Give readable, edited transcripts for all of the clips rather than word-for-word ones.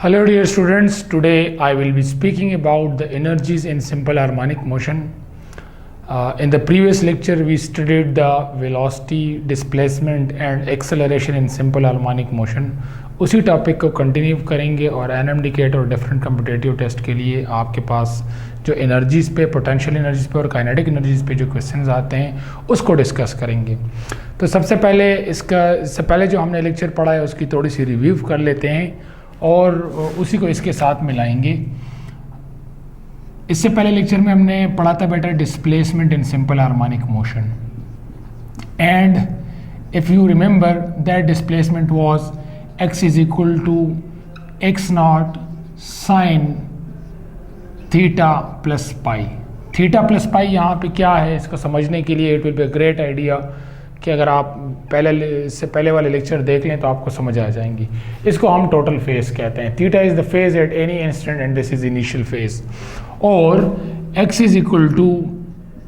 Hello dear students, today I will be speaking about the energies in simple harmonic motion. In the previous lecture we studied the velocity, displacement and acceleration in simple harmonic motion. उसी topic को continue करेंगे और NMDCAT और different competitive test के लिए आपके पास जो energies पे, पोटेंशियल एनर्जीज़ पे और काइनेटिक एनर्जीज़ पे जो क्वेश्चंस आते हैं उसको डिस्कस करेंगे। तो सबसे पहले जो हमने लेक्चर पढ़ा है उसकी थोड़ी सी रिव्यू कर लेते हैं और उसी को इसके साथ मिलाएंगे। इससे पहले लेक्चर में हमने पढ़ा था बेटा displacement in simple harmonic motion, and if you remember that displacement was x is equal to x not sine theta plus pi. Theta plus pi यहाँ पे क्या है, इसको समझने के लिए it will be a great idea कि अगर आप पहले वाले लेक्चर देख लें तो आपको समझ आ जाएंगी। इसको हम टोटल फेज कहते हैं। Theta is the phase at any instant and this is initial phase. और x is equal to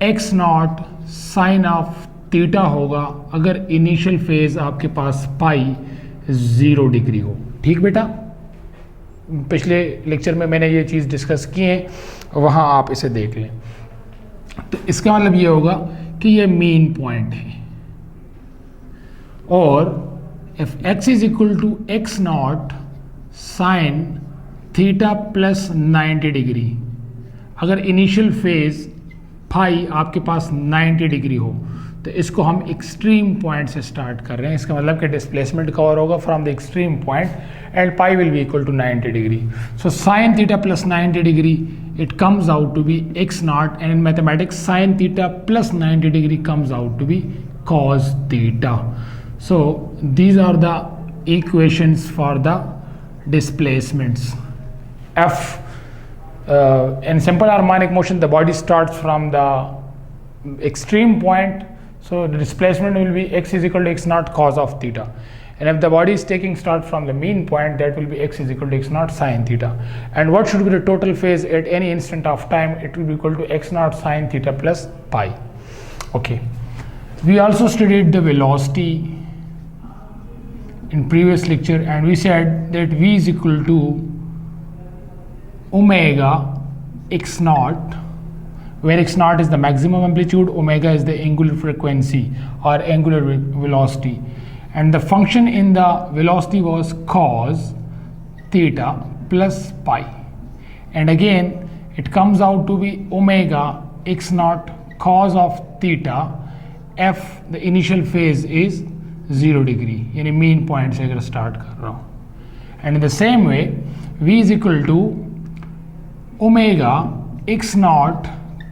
x not sine of theta होगा अगर इनिशियल फेज आपके पास पाई 0 डिग्री हो। ठीक बेटा, पिछले लेक्चर में मैंने ये चीज़ डिस्कस की है, वहाँ आप इसे देख लें। तो इसका मतलब ये होगा कि ये मीन पॉइंट है और if x is equal to x not sine theta plus 90 degree, अगर इनिशियल फेज फाई आपके पास 90 डिग्री हो तो इसको हम एक्सट्रीम पॉइंट से स्टार्ट कर रहे हैं। इसका मतलब कि डिस्प्लेसमेंट कवर होगा from the extreme point and pi will be equal to 90 degree. So sine theta plus 90 degree it comes out to be x not, and in mathematics sine theta plus 90 degree comes out to be cos theta. So these are the equations for the displacements. F in simple harmonic motion the body starts from the extreme point, so the displacement will be x is equal to x naught cos of theta, and if the body is taking start from the mean point that will be x is equal to x naught sin theta. And what should be the total phase at any instant of time? It will be equal to x naught sin theta plus pi. Okay, we also studied the velocity in previous lecture, and we said that v is equal to omega x naught, where x naught is the maximum amplitude, omega is the angular frequency or angular velocity, and the function in the velocity was cos theta plus pi, and again it comes out to be omega x naught cos of theta f the initial phase is 0 degree, यानी mean point से अगर start कर रहा हूँ। And in the same way v is equal to omega x naught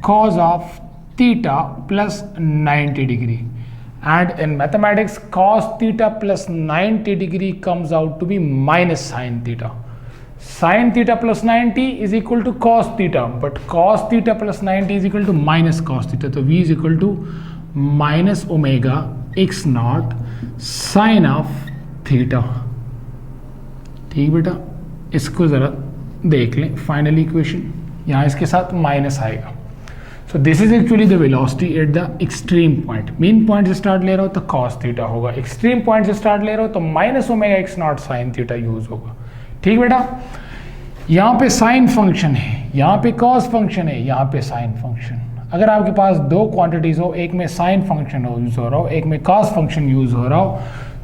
cos of theta plus 90 degree, and in mathematics cos theta plus 90 degree comes out to be minus sine theta. Sine theta plus 90 is equal to cos theta, but cos theta plus 90 is equal to minus cos theta, तो v is equal to minus omega x not sine of theta. ठीक बेटा, इसको ज़रा देख लें। Final equation यहाँ इसके साथ माइनस आएगा। So this is actually the velocity at the extreme point. Mean point से स्टार्ट ले रहा हो तो कॉस थीटा होगा, एक्सट्रीम पॉइंट से स्टार्ट ले रहा हो तो minus omega x not sine theta use होगा। ठीक बेटा, यहाँ पे साइन फंक्शन है, यहाँ पे कॉस फंक्शन है, यहाँ पे साइन फंक्शन। अगर आपके पास दो क्वांटिटीज़ हो, एक में साइन फंक्शन यूज़ हो रहा हो, एक में कॉस फंक्शन यूज़ हो रहा हो,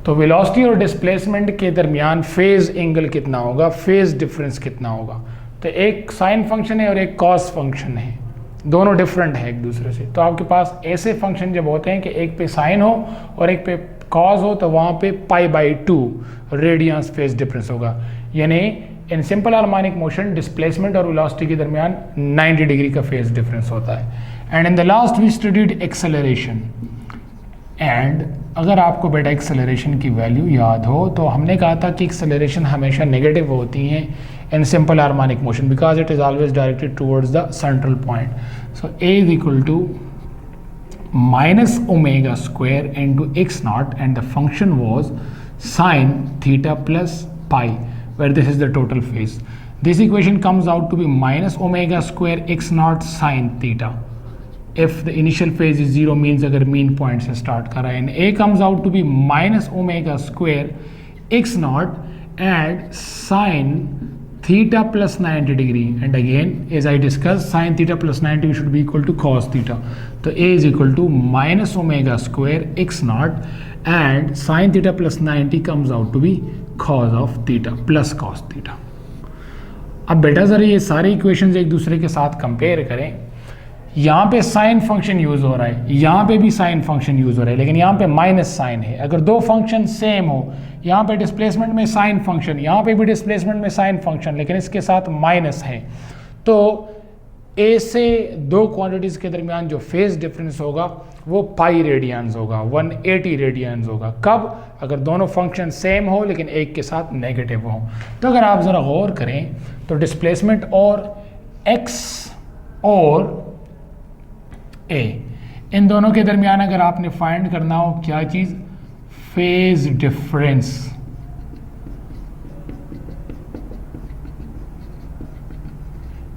तो वेलोसिटी और डिस्प्लेसमेंट के दरमियान फेज एंगल कितना होगा, फेज डिफरेंस कितना होगा। तो एक साइन फंक्शन है और एक कॉस फंक्शन है, दोनों डिफरेंट है एक दूसरे से। तो आपके पास ऐसे फंक्शन जब होते हैं कि एक पे साइन हो और एक पे कॉस हो, तो वहाँ पे π/2 रेडियंस फेज डिफरेंस होगा। यानी in simple harmonic motion displacement और वेलोसिटी के दरमियान 90 डिग्री का फेज डिफरेंस होता है। And in the last we studied acceleration, and अगर आपको बेटा एक्सेलरेशन की वैल्यू याद हो तो हमने कहा था कि एक्सेलरेशन हमेशा नेगेटिव होती हैं in simple harmonic motion because it is always directed towards the central point. So a is equal to minus omega square into x not, and the function was sine theta plus pi, where this is the total phase. This equation comes out to be minus omega square x naught sin theta if the initial phase is 0 means अगर mean point से start कर रहा है, and a comes out to be minus omega square x naught and sin theta plus 90 degree, and again as I discussed sin theta plus 90 should be equal to cos theta. So a is equal to minus omega square x naught, and sin theta plus 90 comes out to be cos of theta plus cos theta. अब बेटा ज़रा ये सारे equations एक दूसरे के साथ compare करें. यहाँ पे साइन फंक्शन यूज़ हो रहा है, यहाँ पे भी साइन फंक्शन यूज़ हो रहा है, लेकिन यहाँ पे माइनस साइन है. अगर दो फंक्शन सेम हो, यहाँ पे डिस्प्लेसमेंट में साइन फंक्शन, यहाँ पे भी डिस्प्लेसमेंट में साइन फंक्शन, लेकिन इसके साथ माइनस है, तो ए से दो क्वांटिटीज़ के दरमियान जो फेज डिफरेंस होगा वो पाई रेडियंस होगा, 180 रेडियंस होगा. कब? अगर दोनों फंक्शन सेम हो लेकिन एक के साथ नेगेटिव हो. तो अगर आप ज़रा गौर करें तो डिस्प्लेसमेंट और एक्स और ए, इन दोनों के दरमियान अगर आपने फाइंड करना हो क्या चीज़, फेज डिफरेंस.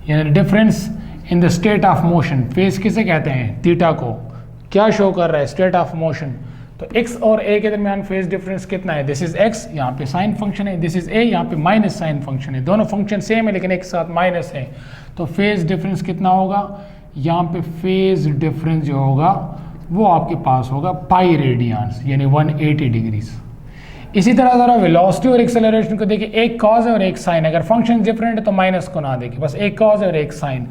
यानी difference in the state of motion. Phase किसे कहते हैं? थीटा को. क्या शो कर रहा है? State of motion. तो x और a के दरमियान फेज डिफरेंस कितना है? दिस इज x, यहाँ पे साइन फंक्शन है, दिस इज a, यहाँ पे माइनस साइन फंक्शन है. दोनों फंक्शन सेम है लेकिन एक साथ माइनस है. तो फेज डिफरेंस कितना होगा? यहाँ पे फेज डिफरेंस जो होगा वो आपके पास होगा पाई रेडियंस, यानी 180 डिग्रीज. इसी तरह ज़रा वेलोसिटी और एक्सेलरेशन को देखिए, एक कॉज है और एक साइन. अगर फंक्शन डिफरेंट है तो माइनस को ना देखिए, बस एक कॉज है और एक साइन.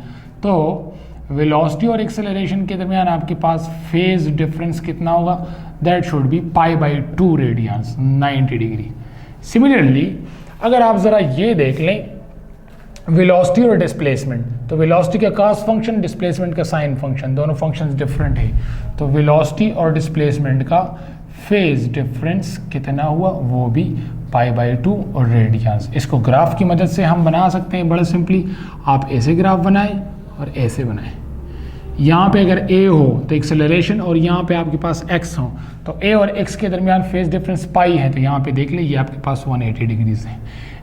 तो वेलोसिटी और एक्सेलरेशन के दरमियान आपके पास फेज डिफरेंस कितना होगा? That should be pi by 2 radians, 90 degree. Similarly अगर आप ज़रा ये देख लें वेलोसिटी और डिस्प्लेसमेंट, तो वेलोसिटी का कॉस फंक्शन, डिस्प्लेसमेंट का साइन फंक्शन, दोनों फंक्शंस डिफरेंट है. तो वेलोसिटी और डिस्प्लेसमेंट का फेज डिफरेंस कितना हुआ? वो भी पाई बाई 2 और रेडियंस. इसको ग्राफ की मदद से हम बना सकते हैं बड़ा सिंपली. आप ऐसे ग्राफ बनाएं और ऐसे बनाएं. यहाँ पे अगर a हो तो एक्सेलरेशन, और यहाँ पे आपके पास x हो, तो a और x के दरमियान फेज डिफरेंस पाई है. तो यहाँ पे देख लें ये आपके पास 180 डिग्रीज है.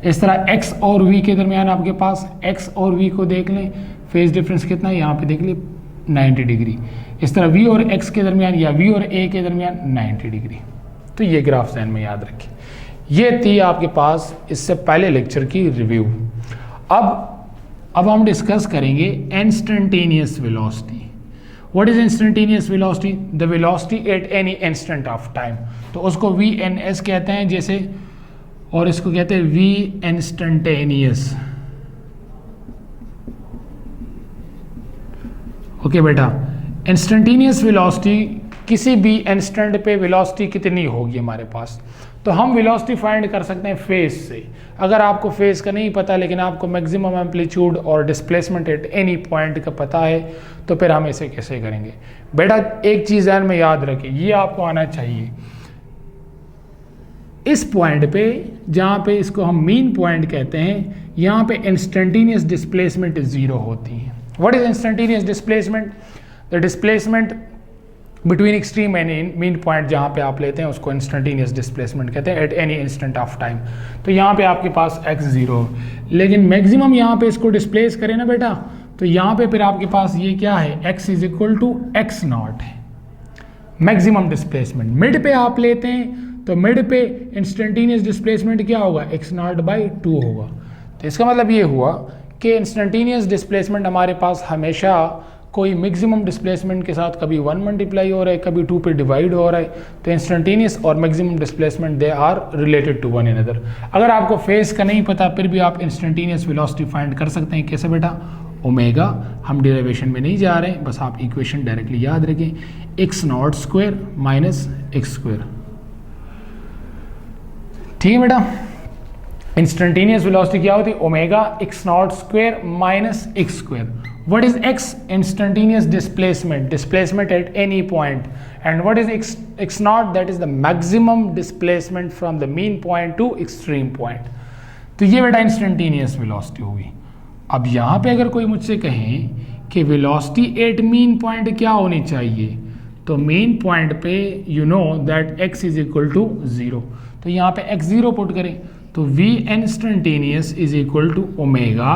इस तरह x और v के दरमियान आपके पास x और v को देख लें, फेज डिफरेंस कितना है? यहाँ पे देख लें 90 डिग्री. इस तरह v और x के दरमियान या v और a के दरमियान 90 डिग्री. तो ये ग्राफ ज़हन में याद रखें. ये थी आपके पास इससे पहले लेक्चर की रिव्यू. अब हम डिस्कस करेंगे instantaneous velocity. What is instantaneous velocity? The velocity at any instant of time. तो उसको VNS कहते हैं जैसे, और इसको कहते हैं V इंस्टेंटेनियस. ओके बेटा, इंस्टेंटेनियस वेलोसिटी, किसी भी इंस्टेंट पे वेलोसिटी कितनी होगी हमारे पास, तो हम वेलोसिटी फाइंड कर सकते हैं फेज से. अगर आपको फेज का नहीं पता लेकिन आपको मैक्सिमम एम्पलीट्यूड और डिस्प्लेसमेंट एट एनी पॉइंट का पता है, तो फिर हम इसे कैसे करेंगे? बेटा एक चीज़ ध्यान में याद रखें, ये आपको आना चाहिए. इस पॉइंट पे जहाँ पे इसको हम मीन पॉइंट कहते हैं, यहाँ पे इंस्टेंटेनियस डिस्प्लेसमेंट 0 होती है. What is instantaneous displacement? The displacement between extreme and mean point जहाँ पे आप लेते हैं उसको इंस्टेंटेनियस डिस्प्लेसमेंट कहते हैं eight any instant of time. तो यहाँ पे आपके पास x0, लेकिन मैक्सिमम यहाँ पे इसको डिस्प्लेस करें ना बेटा, तो यहाँ पे फिर आपके पास ये क्या है? x is equal to x naught है मैक्सिमम डिस्प्लेसमेंट. मिड पे आप लेते हैं तो मिड पे इंस्टेंटेनियस डिस्प्लेसमेंट क्या होगा? x नॉट बाई 2 होगा. तो इसका मतलब ये हुआ कि इंस्टेंटेनियस डिस्प्लेसमेंट हमारे पास हमेशा कोई मैक्सिमम डिस्प्लेसमेंट के साथ कभी 1 मल्टीप्लाई हो रहा है, कभी 2 पे डिवाइड हो रहा है. तो इंस्टेंटेनियस और maximum displacement they are related to one another. अगर आपको फेज का नहीं पता फिर भी आप इंस्टेंटेनियस वेलोसिटी फाइंड कर सकते हैं. कैसे बेटा? ओमेगा, हम डेरिवेशन में नहीं जा रहे हैं, बस आप इक्वेशन डायरेक्टली याद रखें, x naught square minus x square. ठीक है बेटा, इंस्टेंटेनियस वेलोसिटी क्या होती है? Omega x naught square minus x square. What is x? Instantaneous displacement, displacement at any point. And what is x naught? That is the maximum displacement from the mean point to extreme point. तो ये बेटा instantaneous velocity होगी. अब यहाँ पे अगर कोई मुझसे कहें कि वेलोसिटी एट मीन पॉइंट क्या होनी चाहिए, तो मेन पॉइंट पे you know that x is equal to 0. तो यहाँ पे x0 पुट करें तो v instantaneous is equal to omega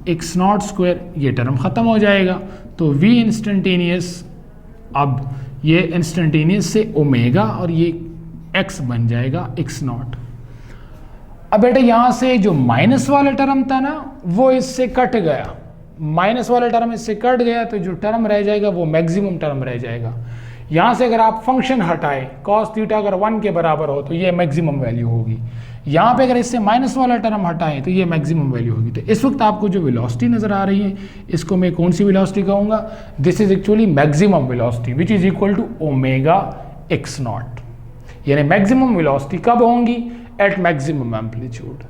x naught square, ये टर्म ख़त्म हो जाएगा. तो v इंस्टेंटेनियस, अब ये इंस्टेंटेनियस से ओमेगा और ये x बन जाएगा एक्स नॉट. अब बेटा यहाँ से जो माइनस वाला टर्म था ना वो इससे कट गया, माइनस वाला टर्म इससे कट गया, तो जो टर्म रह जाएगा वो मैक्सिमम टर्म रह जाएगा। यहाँ से अगर आप फंक्शन हटाएं कॉस थीटा अगर 1 के बराबर हो तो ये मैक्सिमम वैल्यू होगी। यहाँ पे अगर इससे माइनस वाला टर्म हटाएं तो ये मैक्सिमम वैल्यू होगी। तो इस वक्त आपको जो वेलोसिटी नजर आ रही है इसको मैं कौन सी वेलोसिटी कहूँगा? This is actually maximum velocity which is equal to omega x naught. यानी मैक्सिमम वेलोसिटी कब होंगी? एट मैक्सिमम एम्पलीट्यूड,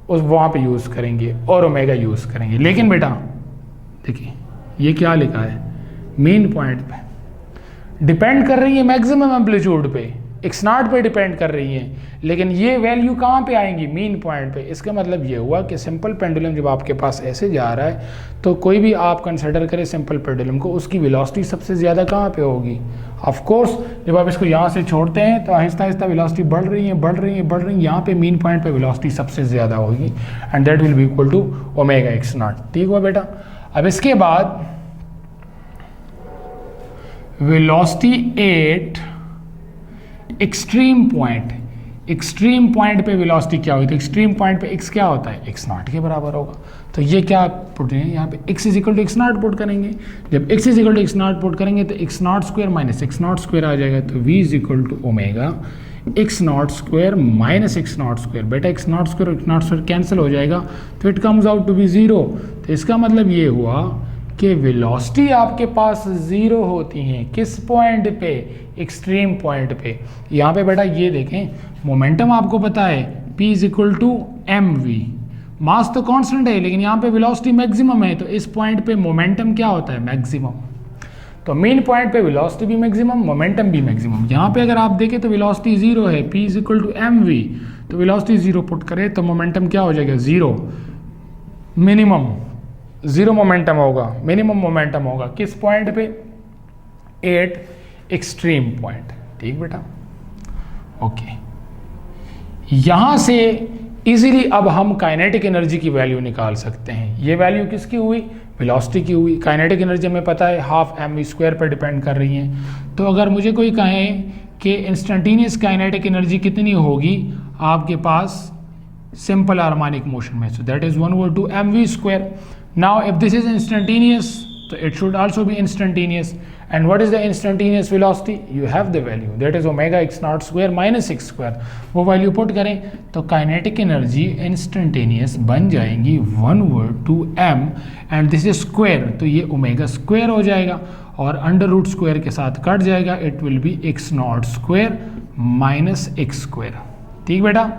उस वहाँ पे यूज़ करेंगे और ओमेगा यूज़ करेंगे। लेकिन बेटा देखिए ये क्या लिखा है, मेन पॉइंट पे डिपेंड कर रही है मैक्सिमम एम्पलीट्यूड पे, एक्स नॉट पे डिपेंड कर रही है, लेकिन ये वैल्यू कहाँ पे आएंगी? मीन पॉइंट पे। इसका मतलब ये हुआ कि सिंपल पेंडुलम जब आपके पास ऐसे जा रहा है तो कोई भी आप कंसिडर करें सिंपल पेंडुलम को, उसकी वेलोसिटी सबसे ज़्यादा कहाँ पे होगी? ऑफ कोर्स जब आप इसको यहाँ से छोड़ते हैं तो आहिस्ता आहिस्ता वेलोसिटी बढ़ रही है, बढ़ रही है, बढ़ रही है, यहाँ पे मीन पॉइंट पे वेलोसिटी सबसे ज़्यादा होगी and that will be equal to omega x naught. ठीक हुआ बेटा। अब इसके बाद velocity at extreme point, extreme point पे वेलोसिटी क्या हुई? तो एक्सट्रीम पॉइंट पे x क्या होता है? x नॉट के बराबर होगा। तो ये क्या पुट है यहाँ पे? x is equal to x naught put करेंगे। जब x is equal to x naught put करेंगे तो x naught square minus x naught square आ जाएगा। तो v is equal to omega x naught square minus x naught square. बेटा x naught square x naught square cancel हो जाएगा तो it comes out to be 0। तो इसका मतलब ये हुआ कि वेलोसिटी आपके पास 0 होती हैं किस पॉइंट पे? एक्सट्रीम पॉइंट पे। यहाँ पे बेटा ये देखें मोमेंटम आपको पता है p is equal to m v, mass तो कांस्टेंट है लेकिन यहाँ पे वेलोसिटी मैक्सिमम है, तो इस पॉइंट पे मोमेंटम क्या होता है? मैक्सिमम। तो मेन पॉइंट पे वेलोसिटी भी मैक्सिमम, मोमेंटम भी मैक्सिमम। यहाँ पे अगर आप देखें तो वेलोसिटी 0 है, p is equal to m v, तो वेलोसिटी 0 पुट करें तो मोमेंटम क्या हो जाएगा? 0। मिनिमम 0 मोमेंटम होगा, मिनिमम मोमेंटम होगा किस पॉइंट पे? At extreme point. ठीक बेटा, ओके। यहां से इजीली अब हम काइनेटिक एनर्जी की वैल्यू निकाल सकते हैं। ये वैल्यू किसकी हुई? वेलोसिटी की हुई। काइनेटिक एनर्जी हमें पता है हाफ एम वी स्क्वायर पर डिपेंड कर रही है। तो अगर मुझे कोई कहे कि इंस्टेंटेनियस काइनेटिक एनर्जी कितनी होगी आपके पास सिंपल हार्मोनिक मोशन में, so that is 1/2 mv square. Now if this is instantaneous, so it should also be instantaneous. And what is the instantaneous velocity? You have the value, that is omega x naught square minus x square. वो value put करें तो kinetic energy instantaneous बन जाएंगी 1/2 m and this is square, तो ये omega square हो जाएगा और अंडर रूट स्क्वायर के साथ कट जाएगा, it will B x naught square minus x square. ठीक बेटा।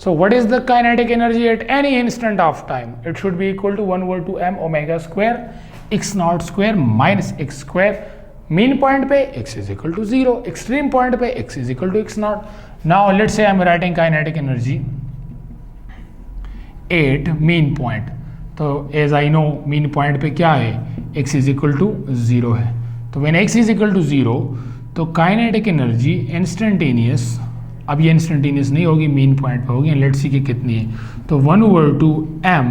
So what is the kinetic energy at any instant of time? It should be equal to 1/2 m omega square x naught square minus x square. Mean point पे x is equal to 0, extreme point पे x is equal to x naught. Now let's say I am writing kinetic energy at mean point. तो as I know mean point पे क्या है? x is equal to 0 है। तो when x is equal to 0 तो kinetic energy instantaneous, अब ये instantaneous नहीं होगी, मीन पॉइंट पे होगी। लेट्स सी कि कितनी है, तो 1/2 m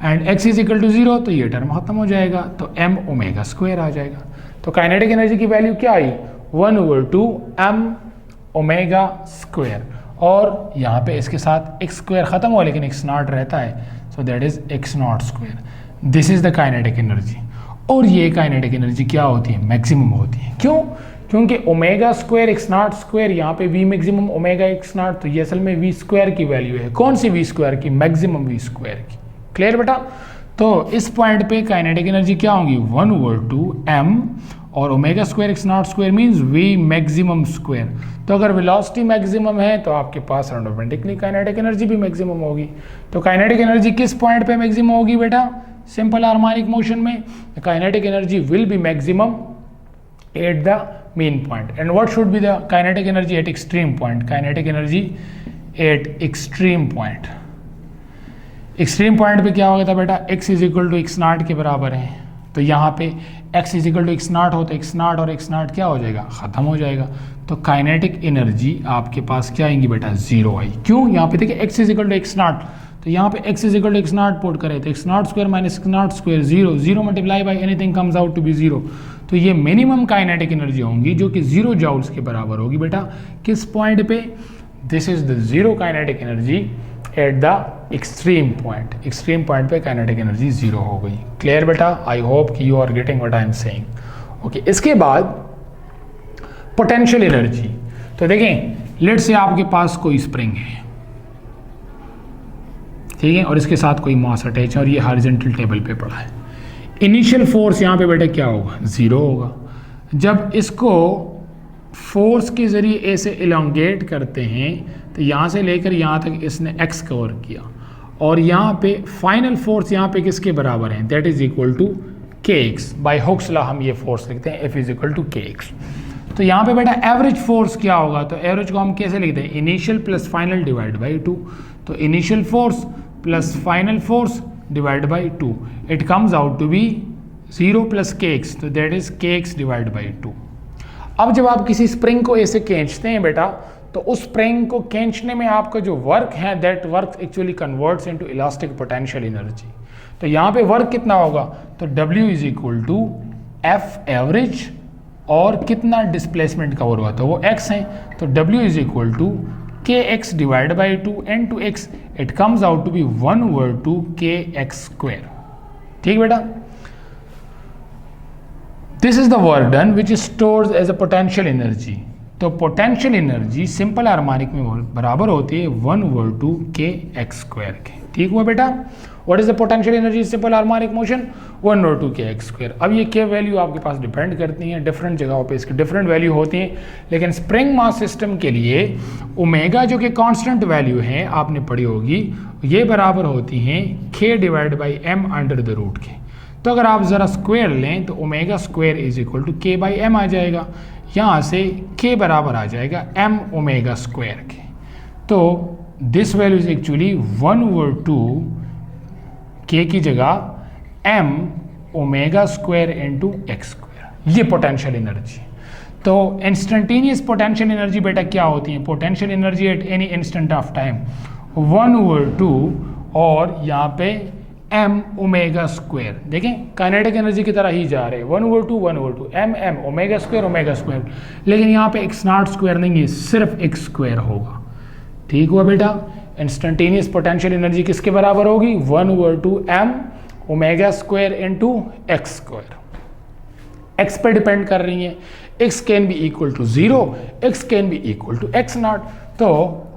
and x is equal to 0, तो ये टर्म खत्म हो जाएगा, तो m ओमेगा स्क्वायर आ जाएगा। तो काइनेटिक एनर्जी की वैल्यू क्या आई? 1/2 m ओमेगा स्क्वायर, और यहाँ पे इसके साथ x स्क्वायर खत्म हुआ लेकिन x नॉट रहता है, so that is x naught square. This is the kinetic energy. और ये काइनेटिक एनर्जी क्या होती है? मैक्सिमम होती है। क्यों? क्योंकि omega square x naught square, यहाँ पे we maximum omega x naught, तो ये असल में वी स्क्वायर की वैल्यू है। कौन सी वी स्क्वायर की? मैक्सिमम वी स्क्वायर की। क्लियर बेटा। तो इस पॉइंट पे काइनेटिक एनर्जी क्या होगी? 1/2 m और omega square x naught square means we maximum square. तो अगर वेलोसिटी मैक्सिमम है तो आपके पास ऑटोमेटिकली काइनेटिक एनर्जी भी मैक्सिमम होगी। तो काइनेटिक एनर्जी किस पॉइंट पे मैक्सिमम होगी बेटा? सिंपल हार्मोनिक मोशन में kinetic energy will be maximum at the mean point. And what should be the kinetic energy at extreme point? Kinetic energy at extreme point. Extreme point पे क्या होगा था बेटा? x is equal to x naught के बराबर है, तो यहाँ पे x is equal to x naught हो तो एक्स नॉट और एक्स नॉट क्या हो जाएगा? ख़त्म हो जाएगा। तो काइनेटिक एनर्जी आपके पास क्या आएंगी बेटा? 0 आई। क्यों? यहाँ पे देखिए x is equal to x naught, तो यहाँ पे x is equal to x naught put करें तो x naught square minus x naught square 0, 0 multiply by anything comes out to be 0। तो ये मिनिमम काइनेटिक एनर्जी होंगी जो कि 0 जूल्स के बराबर होगी बेटा। किस पॉइंट पे? This is the 0 kinetic energy at the extreme point पे काइनेटिक एनर्जी जीरो हो गई। क्लियर बेटा? आई होप कि you are getting what I am saying. Okay, इसके बाद पोटेंशियल एनर्जी। तो देखें, लेट से आपके पास कोई स्प्रिंग है, ठीक है, और इसके साथ कोई मास अटैच है और ये हॉरिजॉन्टल टेबल पे पड़ा है। इनिशियल फोर्स यहाँ पे बेटा क्या होगा? जीरो होगा। जब इसको फोर्स के जरिए ऐसे इलोंगेट करते हैं तो यहाँ से लेकर यहाँ तक इसने x कवर किया, और यहाँ पे फाइनल फोर्स यहाँ पे किसके बराबर है? That is equal to kx। By Hooke's law हम ये फोर्स लिखते हैं F is equal to kx। तो यहाँ पे बेटा एवरेज फोर्स क्या होगा? तो एवरेज को हम कैसे लिखते हैं? Initial plus final divide by 2। तो initial force plus final force divide by 2, it comes out to be 0 plus kx, तो that is kx divide by 2। अब जब आप किसी स्प्रिंग को ऐसे खींचते हैं बेटा, तो उस स्प्रिंग को खींचने में आपका जो वर्क है, that work actually converts into elastic potential energy. तो यहाँ पे वर्क कितना होगा? तो W is equal to F average, और कितना डिस्प्लेसमेंट कवर हुआ? तो वो x है, तो W is equal to kx divide by 2 into x, it comes out to be 1/2 kx square. ठीक बेटा? This is the work done which stores as a potential energy. तो पोटेंशियल एनर्जी सिंपल हार्मोनिक में बराबर होती है 1/2 kx square के। ठीक हुआ बेटा? What is the potential energy simple harmonic motion? 1/2 kx square. अब ये के वैल्यू आपके पास डिपेंड करती हैं, डिफरेंट जगहों पे इसकी डिफरेंट वैल्यू होती हैं, लेकिन स्प्रिंग मास सिस्टम के लिए ओमेगा जो कि कांस्टेंट वैल्यू है आपने पढ़ी होगी, ये बराबर होती हैं k divide by m under the root के। तो अगर आप ज़रा स्क्वायर लें तो omega square is equal to k by m आ जाएगा। यहाँ से k बराबर आ जाएगा m ओमेगा स्क्वायर के। तो this value is actually 1/2 k की जगह m omega square into x square, ये पोटेंशियल एनर्जी। तो इंस्टेंटेनियस पोटेंशियल एनर्जी बेटा क्या होती है? Potential energy at any instant of time 1/2 और यहाँ पे m ओमेगा स्क्वायर। देखें काइनेटिक एनर्जी की तरह ही जा रहे हैं, 1/2 m ओमेगा स्क्वायर, लेकिन यहाँ पे x0 स्क्वायर नहीं है, सिर्फ x स्क्वायर होगा। ठीक हुआ बेटा? इंस्टेंटेनियस पोटेंशियल एनर्जी किसके बराबर होगी? 1/2 m omega square into x square. X पे डिपेंड कर रही है, x can be equal to 0, x can be equal to x0। तो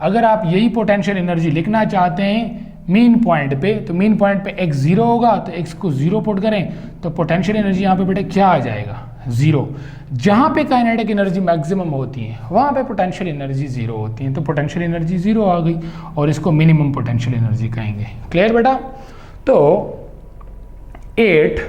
अगर आप यही पोटेंशियल एनर्जी लिखना चाहते हैं मीन पॉइंट पे, तो मीन पॉइंट पे x 0 होगा, तो x को 0 पुट करें तो पोटेंशियल एनर्जी यहाँ पे बेटा क्या आ जाएगा? 0। जहाँ पे काइनेटिक एनर्जी मैक्सिमम होती है वहाँ पे पोटेंशियल एनर्जी 0 होती है, तो पोटेंशियल एनर्जी 0 आ गई और इसको मिनिमम पोटेंशियल एनर्जी कहेंगे। क्लियर बेटा? तो 8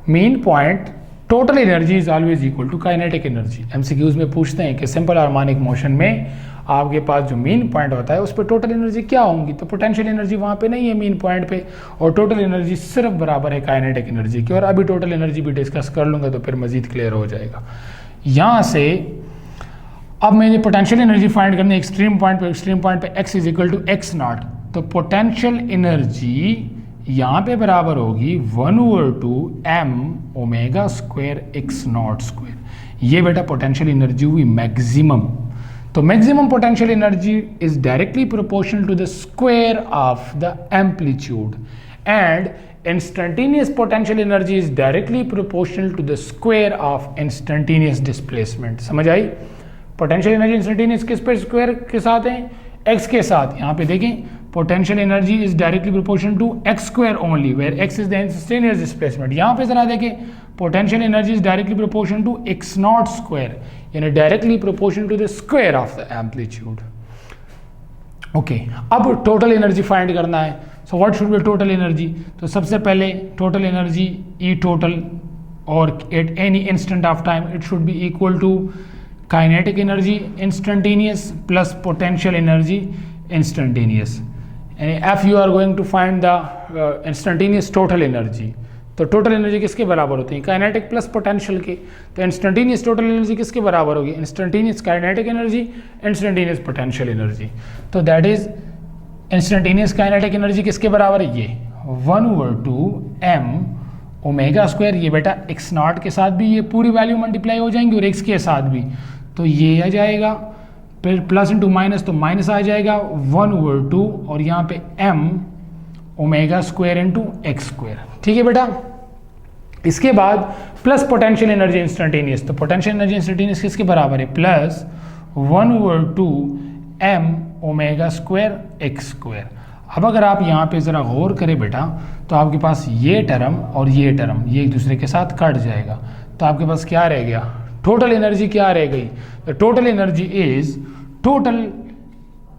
mean point total energy is always equal to kinetic energy. MCQs में पूछते हैं कि सिंपल हार्मोनिक मोशन में आपके पास जो मीन पॉइंट होता है उस पर टोटल एनर्जी क्या होंगी? तो पोटेंशियल एनर्जी वहाँ पे नहीं है मीन पॉइंट पे, और टोटल एनर्जी सिर्फ बराबर है काइनेटिक एनर्जी की। और अभी टोटल एनर्जी भी डिस्कस कर लूँगा तो फिर मजीद क्लियर हो जाएगा। यहाँ से अब मैंने पोटेंशियल एनर्जी फाइंड करनी है एक्सट्रीम पॉइंट पे x is equal to x0। तो पोटेंशियल एनर्जी यहाँ पे बराबर होगी 1/2 m omega square x0 square. ये बेटा पोटेंशियल एनर्जी हुई मैक्सिमम। तो maximum potential energy is directly proportional to the square of the amplitude, and instantaneous potential energy is directly proportional to the square of instantaneous displacement. समझ आई? Potential energy instantaneous किस पे square के साथ है? x के साथ। यहाँ पे देखें potential energy is directly proportional to x square only, where x is the instantaneous displacement. यहाँ पे जरा देखें potential energy is directly proportional to x0 square, यानी directly proportional to the square of the amplitude. Okay, अब total energy find करना है। So what should be total energy? तो सबसे पहले टोटल एनर्जी ई टोटल, और at any instant of time it should be equal to kinetic energy instantaneous plus potential energy instantaneous. If you are going to find the instantaneous total energy. तो total energy किसके बराबर होती है? Kinetic plus potential के। तो instantaneous total energy किसके बराबर होगी? Instantaneous kinetic energy, instantaneous potential energy. तो that is instantaneous kinetic energy किसके बराबर है? ये 1/2 m ओमेगा स्क्वायर। ये बेटा x0 के साथ भी ये पूरी वैल्यू मल्टीप्लाई हो जाएंगी और x के साथ भी, तो ये आ जाएगा फिर प्लस इंटू माइनस तो माइनस आ जाएगा 1/2 और यहाँ पे m omega square into x square. ठीक है बेटा, इसके बाद प्लस पोटेंशियल एनर्जी इंस्टेंटेनियस, तो पोटेंशियल एनर्जी इंस्टेंटेनियस किसके बराबर है, plus 1/2 m omega square x square. अब अगर आप यहाँ पे ज़रा गौर करें बेटा, तो आपके पास ये टर्म और ये टर्म ये एक दूसरे के साथ कट जाएगा, तो आपके पास क्या रह गया, टोटल एनर्जी क्या रह गई, the total energy is total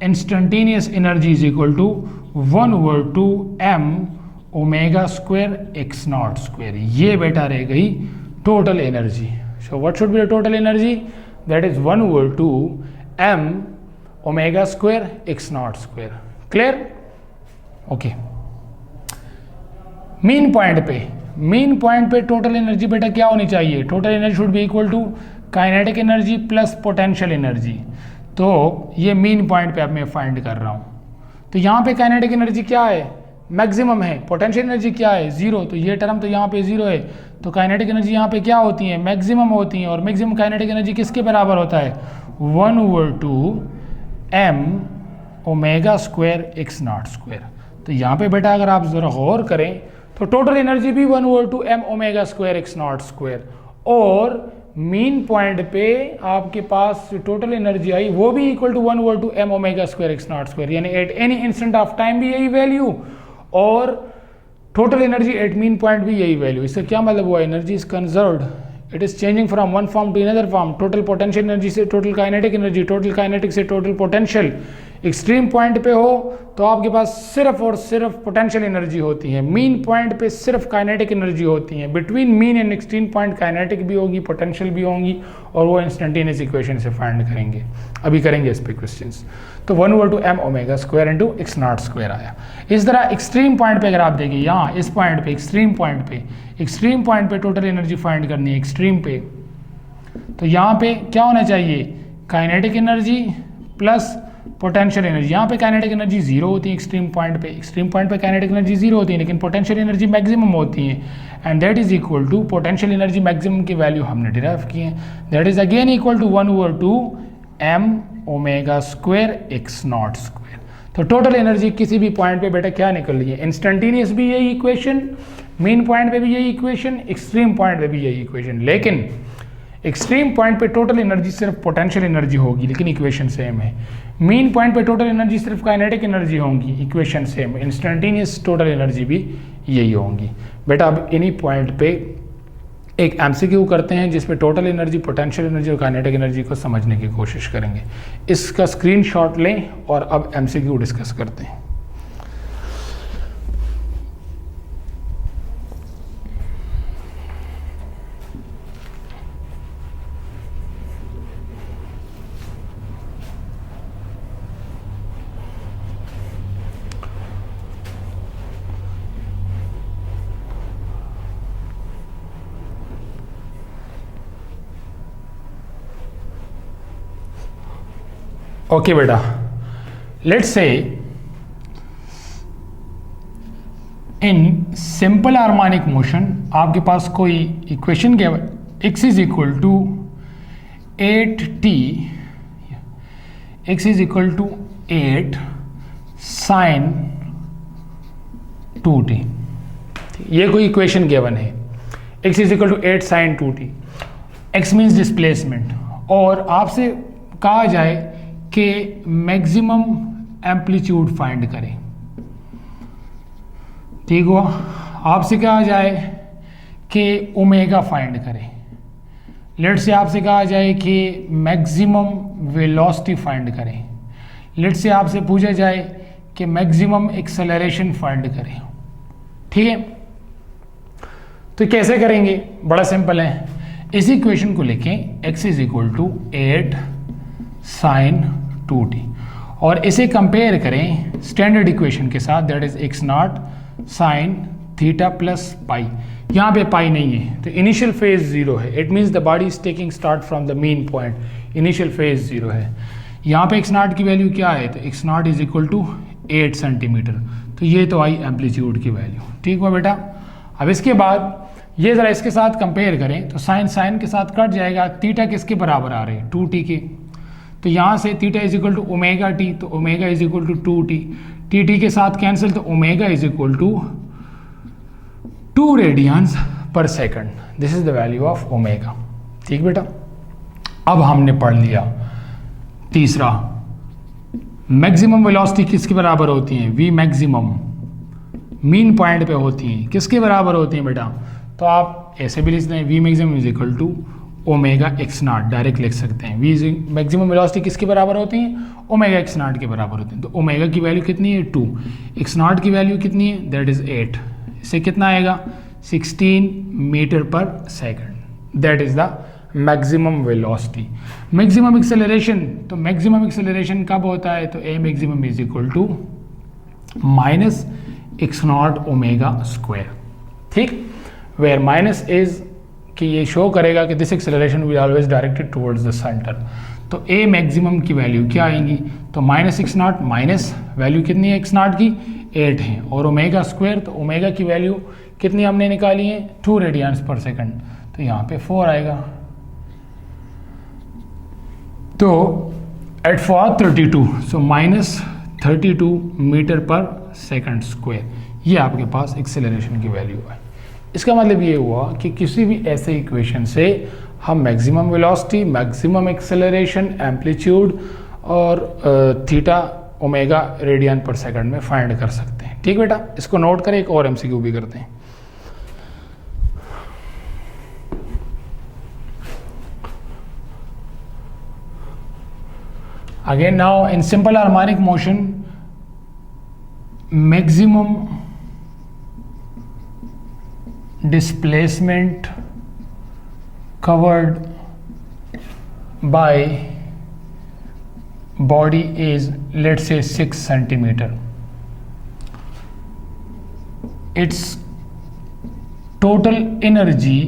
instantaneous energy is equal to 1/2 m omega square x naught square. ये बेटा रह गई total energy. So what should be the total energy, that is 1/2 m omega square x naught square. Clear? Okay. Mean point पे total energy बेटा क्या होनी चाहिए, total energy should be equal to kinetic energy plus potential energy. तो ये main point पे अब मैं फाइंड कर रहा हूँ, तो यहाँ पे काइनेटिक एनर्जी क्या है, मैक्सिमम है, पोटेंशियल एनर्जी क्या है, जीरो, तो ये टर्म तो यहाँ पे जीरो है, तो काइनेटिक एनर्जी यहाँ पे क्या होती है, मैक्सिमम होती है, और मैक्सिमम काइनेटिक एनर्जी किसके बराबर होता है, 1/2 m omega square x naught square. तो यहाँ पे बेटा अगर आप जरा गौर करें तो टोटल एनर्जी भी 1/2 m omega square x naught square, और मीन पॉइंट पे आपके पास टोटल एनर्जी आई वो भी equal to 1/2 m omega square x naught square, यानी at any instant of time भी यही वैल्यू और total energy at mean point भी यही वैल्यू। इसका क्या मतलब हुआ, energy is conserved, it is changing from one form to another form. Total potential energy से total kinetic energy, total kinetic से टोटल पोटेंशियल। एक्सट्रीम पॉइंट पे हो तो आपके पास सिर्फ और सिर्फ पोटेंशियल एनर्जी होती है, मीन पॉइंट पे सिर्फ काइनेटिक एनर्जी होती है। Between mean and extreme point kinetic भी होगी, पोटेंशियल भी होंगी, और वो इंस्टेंटेनियस इक्वेशन से फाइंड करेंगे, अभी करेंगे इस पे क्वेश्चंस। तो 1/2 m omega square into x naught square आया। इस तरह एक्सट्रीम पॉइंट पे अगर आप देखें, यहाँ इस पॉइंट पे एक्सट्रीम पॉइंट पे टोटल एनर्जी फाइंड करनी है एक्सट्रीम पे, तो यहाँ पे क्या होना चाहिए, kinetic energy plus potential energy. यहाँ पे काइनेटिक एनर्जी जीरो होती है एक्सट्रीम पॉइंट पे काइनेटिक एनर्जी जीरो होती है, लेकिन पोटेंशियल एनर्जी मैक्सिमम होती है, and that is equal to potential energy maximum की वैल्यू हमने डिराइव की है, that is again equal to 1/2 m omega square x naught square. तो टोटल एनर्जी किसी भी पॉइंट पे बेटा क्या निकल रही है, इंस्टेंटेनियस भी यही इक्वेशन, मेन पॉइंट पे भी यही इक्वेशन, एक्सट्रीम पॉइंट पे भी यही इक्वेशन। लेकिन एक्सट्रीम पॉइंट पे टोटल एनर्जी सिर्फ पोटेंशियल एनर्जी होगी, लेकिन इक्वेशन सेम है। मेन पॉइंट पे टोटल एनर्जी सिर्फ काइनेटिक एनर्जी होंगी, equation same. Instantaneous total energy भी यही होंगी। बेटा अब इन्हीं पॉइंट पे एक एमसीक्यू करते हैं जिसपे टोटल एनर्जी, पोटेंशियल एनर्जी और काइनेटिक एनर्जी को समझने की कोशिश करेंगे। इसका स्क्रीनशॉट लें और अब एमसीक्यू डिस्कस करते हैं। ओके बेटा, let's say in simple harmonic motion आपके पास कोई इक्वेशन क्या है, x is equal to 8t, x is equal to 8 sine 2t। ये कोई इक्वेशन गिवन है, x is equal to 8 sine 2t, x means displacement, और आपसे कहा जाए कि मैक्सिमम एम्पलीट्यूड फाइंड करें। ठीक हुआ, आपसे कहा जाए कि ओमेगा फाइंड करें। लेट से आपसे कहा जाए कि मैक्सिमम वेलोसिटी फाइंड करें। लेट से आपसे पूछा जाए कि मैक्सिमम एक्सेलरेशन फाइंड करें। ठीक है, तो कैसे करेंगे, बड़ा सिंपल है। इस इक्वेशन को लिखें, x is equal to 8 sine 2t, और इसे कंपेयर करें स्टैंडर्ड इक्वेशन के साथ, that is x not sine theta plus pi. यहाँ पे पाई नहीं है, तो इनिशियल फेज जीरो है, it means the body is taking start from the mean point, initial phase zero है। यहाँ पे x नॉट की वैल्यू क्या है, तो x naught is equal to 8 centimetre, तो ये तो आई एम्पलीट्यूड की वैल्यू। ठीक हुआ बेटा, अब इसके बाद ये ज़रा इसके साथ कंपेयर करें, तो साइन साइन के साथ कट जाएगा, थीटा किसके बराबर आ रहे हैं, 2t के, तो यहाँ से theta is equal to omega t, तो omega is equal to 2t, t के साथ कैंसिल, तो omega is equal to 2 radians पर second. This is the value of omega. ठीक बेटा, अब हमने पढ़ लिया तीसरा, मैक्सिमम वेलोसिटी किसके बराबर होती है, वी मैक्सिमम मीन पॉइंट पे होती हैं, किसके बराबर होती हैं बेटा, तो आप ऐसे भी लिख सकते हैं v maximum is equal to omega x naught, direct लिख सकते हैं। वी मैक्सिमम वेलोसिटी किसके बराबर होती हैं, ओमेगा एक्स नॉट के बराबर होती हैं। तो ओमेगा की वैल्यू कितनी है 2, एक्स नॉट की वैल्यू कितनी है, दैट इज 8, इससे कितना आएगा 16 मीटर पर second, that is the maximum velocity. Maximum acceleration, तो मैक्सिमम एक्सेलरेशन कब होता है, तो a maximum is equal to minus x naught omega square. ठीक, वेयर माइनस इज कि ये शो करेगा कि this acceleration will always directed towards the centre. तो ए मैक्सिमम की वैल्यू क्या आएंगी, तो minus x naught, minus value कितनी है एक्स नॉट की 8 है, और ओमेगा स्क्वायर, तो ओमेगा की वैल्यू कितनी हमने निकाली है 2 रेडियंस पर सेकंड, तो यहाँ पे 4 आएगा। तो eight four 32, so minus 32 metre पर सेकंड स्क्वायर, ये आपके पास एक्सेलरेशन की वैल्यू है। इसका मतलब ये हुआ कि किसी भी ऐसे इक्वेशन से हम maximum velocity, maximum acceleration, amplitude और थीटा ओमेगा रेडियन पर सेकंड में फाइंड कर सकते हैं। ठीक बेटा, इसको नोट करें, एक और एमसीक्यू भी करते हैं। Again now in simple harmonic motion, maximum displacement covered by body is, let's say, 6 centimeter. Its total energy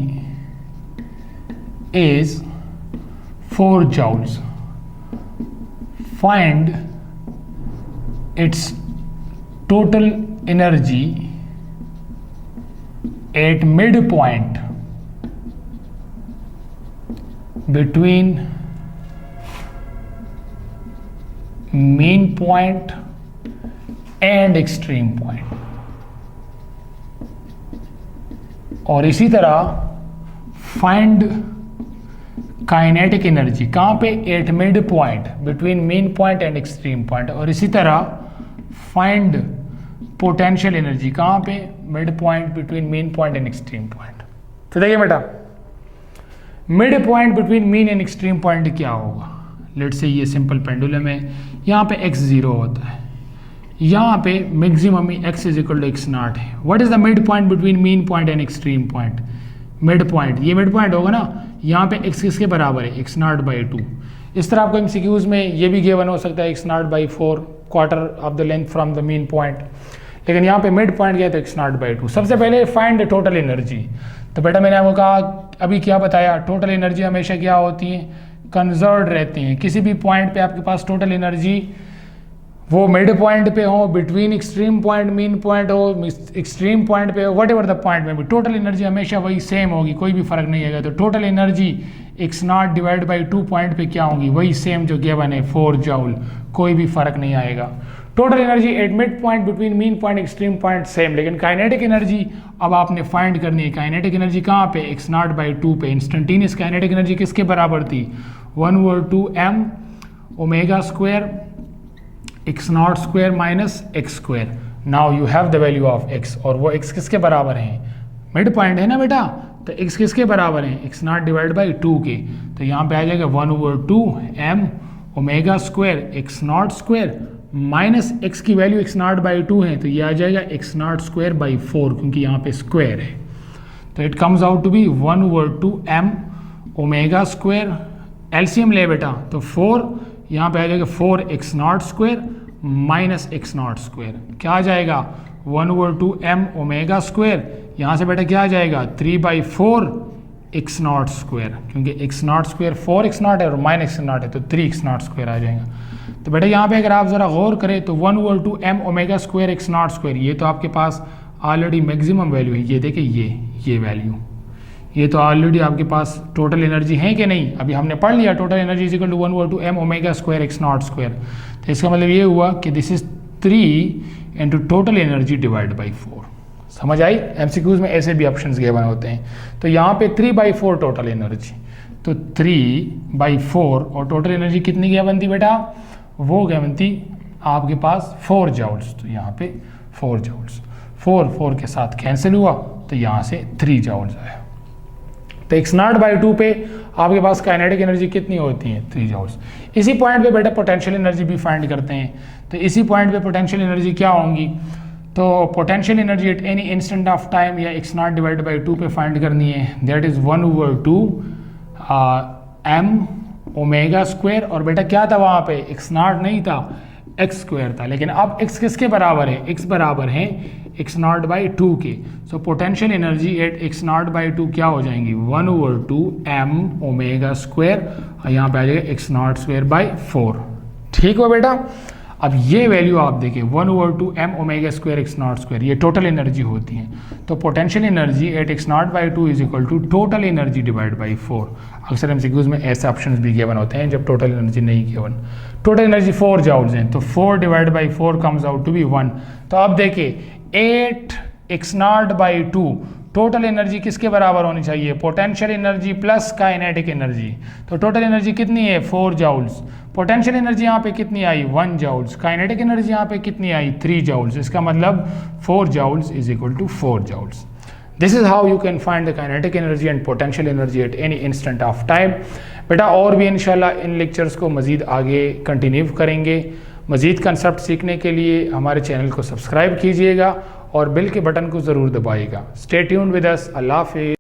is 4 joules. Find its total energy at midpoint between mean point and extreme point. और इसी तरह find kinetic energy कहाँ पे, at mid point between mean point and extreme point, और इसी तरह find potential energy कहाँ पे, mid point between mean point and extreme point. तो देखिए बेटा, mid point between main and extreme point क्या होगा, लेट्स से ये सिंपल पेंडुलम है, यहाँ पे x 0 होता है, यहाँ पे मैक्सिमम ही x is equal to x naught है। What is the mid point between mean point and extreme point, mid point, ये मिड पॉइंट होगा ना, यहाँ पे x किसके बराबर है, x नॉट बाई 2। इस तरह आपको एमसीक्यूज में ये भी गिवन हो सकता है x not by 4 quarter of the length from the mean point, लेकिन यहाँ पे मिड पॉइंट गया तो x नॉट बाई 2। सबसे पहले फाइंड टोटल एनर्जी। तो बेटा मैंने आपको कहा, अभी क्या बताया, टोटल एनर्जी हमेशा क्या होती है, कंजर्व्ड रहती हैं। किसी भी पॉइंट पे आपके पास टोटल एनर्जी, वो मिड पॉइंट पे हो, between extreme point mean point हो, एक्सट्रीम पॉइंट पे हो, वट एवर द पॉइंट में भी टोटल एनर्जी हमेशा वही सेम होगी, कोई भी फर्क नहीं आएगा। तो total energy x not divide by 2 point पे क्या होगी, वही सेम जो गिवन है 4 जूल, कोई भी फर्क नहीं आएगा। Total energy at mid point between mean point extreme point same, लेकिन काइनेटिक एनर्जी अब आपने फाइंड करनी है। काइनेटिक एनर्जी कहाँ पे, एक्स नॉट बाई 2 पे। इंस्टेंटेनियस काइनेटिक एनर्जी किसके बराबर थी, 1/2m omega square x naught square minus x square. Now you have the value of x, और वो x किसके बराबर है, मिड पॉइंट है ना बेटा, तो x किसके बराबर है, एक्स नॉट डिवाइड बाई 2 के। तो यहाँ पे आ जाएगा 1/2m omega square x naught square minus x की वैल्यू एक्स नॉट बाई 2 है, तो ये आ जाएगा एक्स नॉट स्क्वायर बाई 4, क्योंकि यहाँ पे स्क्वायर है। तो it comes out to be 1/2m omega square, LCM ले बेटा, तो 4 यहाँ पे आ जाएगा 4 x naught square minus x naught square, क्या आ जाएगा 1/2m ओमेगा स्क्वायर, यहाँ से बेटा क्या आ जाएगा 3/4 एक्स नॉट स्क्वायर, क्योंकि x naught square 4 x not है और माइनस एक्स नॉट है, तो 3 एक्स नॉट स्क्वायर आ जाएगा। तो बेटा यहाँ पे अगर आप ज़रा गौर करें तो 1/2m omega square x naught square, ये तो आपके पास ऑलरेडी मैक्सिमम वैल्यू है, ये देखिए ये वैल्यू, ये तो ऑलरेडी आपके पास टोटल एनर्जी है कि नहीं, अभी हमने पढ़ लिया total energy is equal to 1/2 m omega square x naught square. तो इसका मतलब ये हुआ कि this is 3 into total energy divide by 4। समझ आई? एमसीक्यूज में ऐसे भी ऑप्शंस गिवन होते हैं। तो यहाँ पे 3/4 टोटल एनर्जी, तो 3/4 और टोटल एनर्जी कितनी गिवन थी बेटा? वो गिवन थी आपके पास 4 जॉल्स। तो यहाँ पे 4 जॉल्स, 4 के साथ कैंसिल हुआ तो यहाँ से 3 जॉल्स आया। तो x0/2 पे आपके पास काइनेटिक एनर्जी कितनी होती है? 3 जॉल्स। इसी पॉइंट पे बेटा पोटेंशियल एनर्जी भी फाइंड करते हैं। तो इसी पॉइंट पे पोटेंशियल एनर्जी क्या होंगी? तो potential energy at any instant of time या x0/2 पे फाइंड करनी है। That is 1/2 m omega square. और बेटा क्या था वहाँ पे? x0 नहीं था, x स्क्वायर था। लेकिन अब x किसके बराबर है? x बराबर है x0/2 के। So potential energy at x0/2 क्या हो जाएंगी? 1/2 m ओमेगा स्क्वायर, और यहाँ पे आ जाएगा x0² 4। ठीक हो बेटा? अब ये वैल्यू आप देखिए 1/2 m ओमेगा स्क्वायर x0², ये टोटल एनर्जी होती है। तो potential energy at x0/2 is equal to total energy divide by 4। अक्सर एमसीक्यूज में ऐसे ऑप्शंस भी गिवन होते हैं जब टोटल एनर्जी नहीं गिवन। टोटल एनर्जी 4 जॉल्स हैं, तो 4 divide by 4 comes out to be 1। तो अब देखिए 8x0/2 टोटल एनर्जी किसके बराबर होनी चाहिए? Potential energy plus kinetic energy. तो टोटल एनर्जी कितनी है? 4 जॉल्स। पोटेंशियल एनर्जी यहाँ पे कितनी आई? 1 जॉल्स। काइनेटिक एनर्जी यहाँ पे कितनी आई? 3 जॉल्स। इसका मतलब 4 joules is equal to 4 joules. This is how you can find the kinetic energy and potential energy at any instant of time. बेटा और भी इंशाल्लाह इन लेक्चर्स को मज़ीद आगे कंटिन्यू करेंगे। मज़ीद कंसेप्ट सीखने के लिए हमारे चैनल को सब्सक्राइब कीजिएगा और बेल के बटन को ज़रूर दबाइएगा। Stay tuned with us. अल्लाह हाफ़िज़।